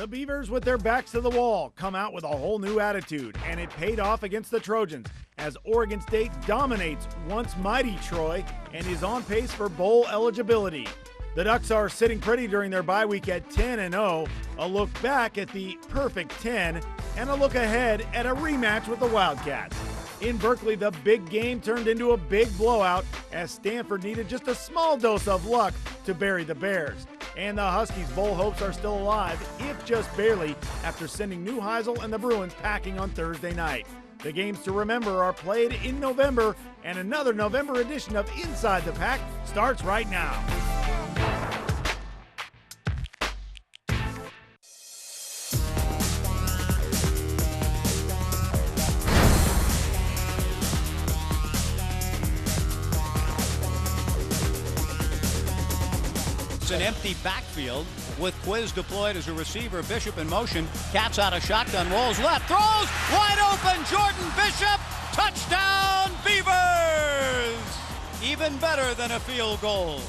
The Beavers, with their backs to the wall, come out with a whole new attitude, and it paid off against the Trojans as Oregon State dominates once mighty Troy and is on pace for bowl eligibility. The Ducks are sitting pretty during their bye week at 10-0, a look back at the perfect 10, and a look ahead at a rematch with the Wildcats. In Berkeley, the big game turned into a big blowout as Stanford needed just a small dose of luck to bury the Bears. And the Huskies' bowl hopes are still alive, if just barely, after sending New Heisel and the Bruins packing on Thursday night. The games to remember are played in November, and another November edition of Inside the Pac starts right now. An empty backfield with Quiz deployed as a receiver. Bishop in motion. Cats out of shotgun. Rolls left. Throws. Wide open. Jordan Bishop. Touchdown Beavers. Even better than a field goal.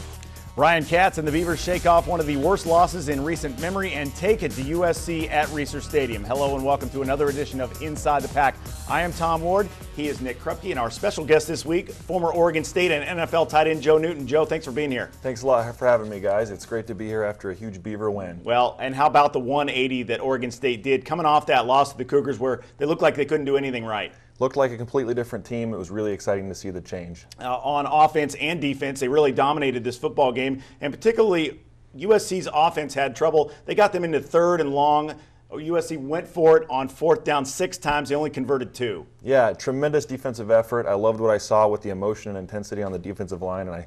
Ryan Katz and the Beavers shake off one of the worst losses in recent memory and take it to USC at Reser Stadium. Hello and welcome to another edition of Inside the Pac. I am Tom Ward. He is Nick Krupke, and our special guest this week, former Oregon State and NFL tight end Joe Newton. Joe, thanks for being here. Thanks a lot for having me, guys. It's great to be here after a huge Beaver win. Well, and how about the 180 that Oregon State did coming off that loss to the Cougars where they looked like they couldn't do anything right? Looked like a completely different team. It was really exciting to see the change. On offense and defense, they really dominated this football game, and particularly USC's offense had trouble. They got them into third and long. USC went for it on fourth down 6 times. They only converted 2. Yeah, tremendous defensive effort. I loved what I saw with the emotion and intensity on the defensive line, and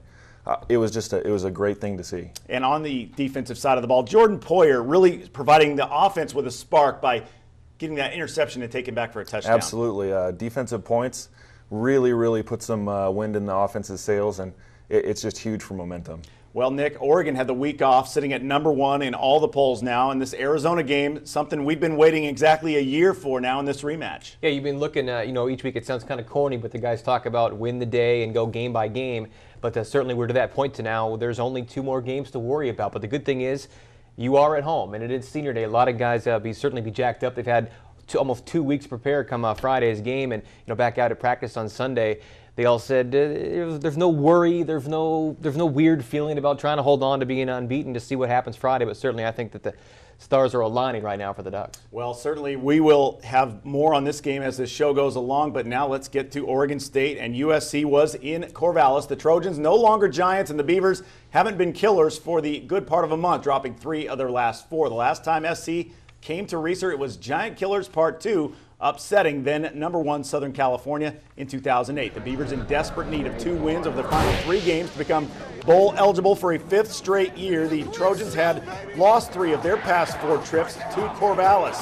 it was a great thing to see. And on the defensive side of the ball, Jordan Poyer really providing the offense with a spark by getting that interception and taking back for a touchdown. Absolutely. Defensive points really put some wind in the offense's sails, and it's just huge for momentum. Well, Nick, Oregon had the week off, sitting at number 1 in all the polls now. And this Arizona game, something we've been waiting exactly a year for now in this rematch. Yeah, you've been looking, each week it sounds kind of corny, but the guys talk about win the day and go game by game. But certainly we're to that point to now. There's only 2 more games to worry about. But the good thing is you are at home, and it is senior day. A lot of guys certainly be jacked up. They've had almost 2 weeks prepared come Friday's game, and back out at practice on Sunday. They all said there's no worry, there's no weird feeling about trying to hold on to being unbeaten to see what happens Friday. But certainly I think that the stars are aligning right now for the Ducks. Well, certainly we will have more on this game as this show goes along, but now let's get to Oregon State, and USC was in Corvallis. The Trojans no longer giants, and the Beavers haven't been killers for the good part of a month, dropping 3 of their last 4. The last time SC came to Reser, it was Giant Killers Part 2, upsetting then number 1 Southern California in 2008. The Beavers in desperate need of 2 wins over the final 3 games to become bowl eligible for a 5th straight year. The Trojans had lost 3 of their past 4 trips to Corvallis.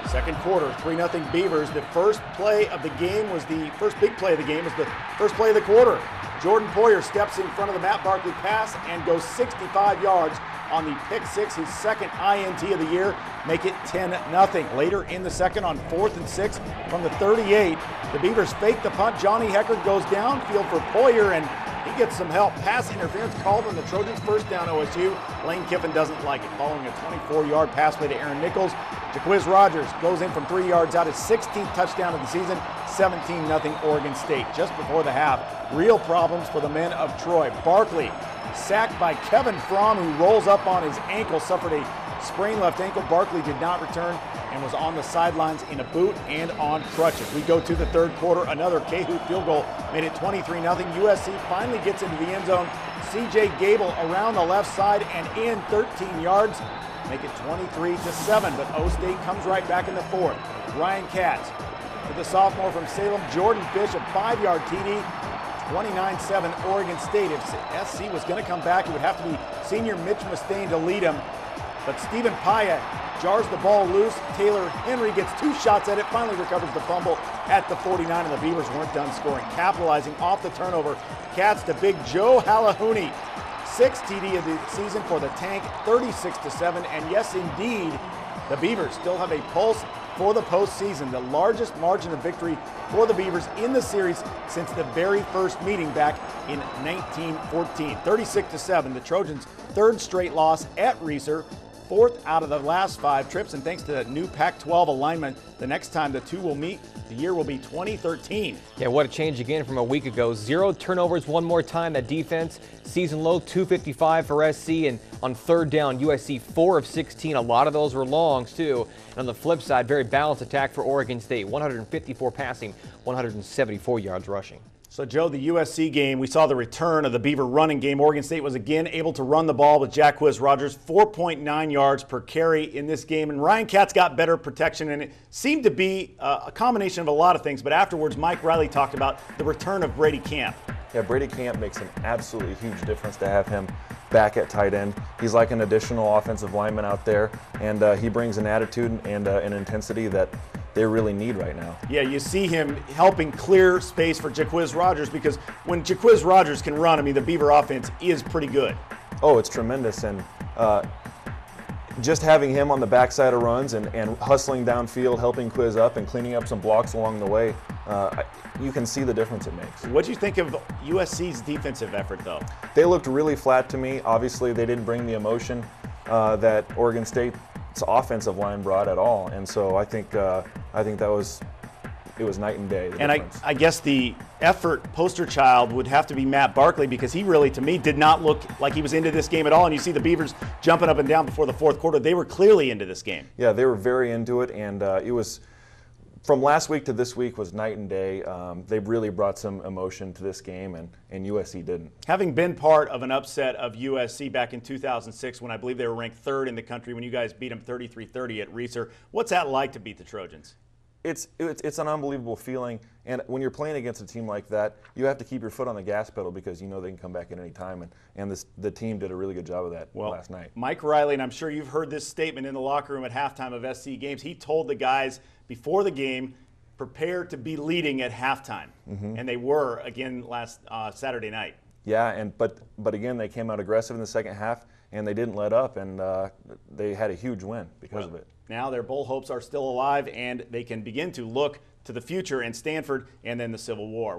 Second quarter, 3-0 Beavers. The first play of the game was the first big play of the game was the first play of the quarter. Jordan Poyer steps in front of the Matt Barkley pass and goes 65 yards on the pick 6, his second INT of the year, make it 10-0. Later in the second on 4th and 6 from the 38, the Beavers fake the punt. Johnny Heckard goes downfield for Poyer, and he gets some help. Pass interference called on the Trojans' first down OSU. Lane Kiffin doesn't like it. Following a 24-yard pass play to Aaron Nichols, Jaquiz Rogers goes in from 3 yards out, his 16th touchdown of the season, 17-0 Oregon State. Just before the half, real problems for the men of Troy. Barkley sacked by Kevin Fromm, who rolls up on his ankle, suffered a sprained left ankle. Barkley did not return and was on the sidelines in a boot and on crutches. We go to the third quarter. Another K-Hoop field goal made it 23-0. USC finally gets into the end zone. C.J. Gable around the left side and in 13 yards. Make it 23-7, but O-State comes right back in the 4th. Ryan Katz with the sophomore from Salem, Jordan Bishop, 5-yard TD. 29-7 Oregon State. If SC was going to come back, it would have to be senior Mitch Mustaine to lead him. But Stephen Pyatt jars the ball loose. Taylor Henry gets 2 shots at it, finally recovers the fumble at the 49, and the Beavers weren't done scoring. Capitalizing off the turnover, Cats to big Joe Halahouni. 6th TD of the season for the Tank, 36-7. And yes, indeed, the Beavers still have a pulse for the postseason, the largest margin of victory for the Beavers in the series since the very first meeting back in 1914. 36-7, the Trojans' 3rd straight loss at Reser. 4th out of the last 5 trips, and thanks to the new Pac-12 alignment, the next time the two will meet, the year will be 2013. Yeah, what a change again from a week ago. 0 turnovers one more time. That defense, season low 255 for SC, and on 3rd down, USC 4 of 16. A lot of those were longs too. And on the flip side, very balanced attack for Oregon State. 154 passing, 174 yards rushing. So, Joe, the USC game, we saw the return of the Beaver running game. Oregon State was again able to run the ball with Jacquizz Rodgers, 4.9 yards per carry in this game. And Ryan Katz got better protection, and it seemed to be a combination of a lot of things. But afterwards, Mike Riley talked about the return of Brady Camp. Yeah, Brady Camp makes an absolutely huge difference to have him back at tight end. He's like an additional offensive lineman out there, and he brings an attitude and an intensity that they really need right now. Yeah, you see him helping clear space for Jacquizz Rodgers, because when Jacquizz Rodgers can run, I mean, the Beaver offense is pretty good. Oh, it's tremendous, and just having him on the backside of runs and hustling downfield, helping Quiz up and cleaning up some blocks along the way, you can see the difference it makes. What do you think of USC's defensive effort, though? They looked really flat to me. Obviously, they didn't bring the emotion that Oregon State's offensive line brought at all, and so I think it was night and day. And I guess the effort poster child would have to be Matt Barkley, because he really, to me, did not look like he was into this game at all. And you see the Beavers jumping up and down before the 4th quarter. They were clearly into this game. Yeah, they were very into it, and it was, from last week to this week was night and day. They really brought some emotion to this game, and USC didn't. Having been part of an upset of USC back in 2006, when I believe they were ranked 3rd in the country, when you guys beat them 33-30 at Reeser, what's that like to beat the Trojans? It's an unbelievable feeling, and when you're playing against a team like that, you have to keep your foot on the gas pedal, because you know they can come back at any time, and the team did a really good job of that last night. Mike Riley, and I'm sure you've heard this statement in the locker room at halftime of SC games, he told the guys before the game, prepare to be leading at halftime, and they were again last Saturday night. Yeah, but again, they came out aggressive in the second half, and they didn't let up, and they had a huge win because of it. Now their bowl hopes are still alive, and they can begin to look to the future and Stanford and then the Civil War.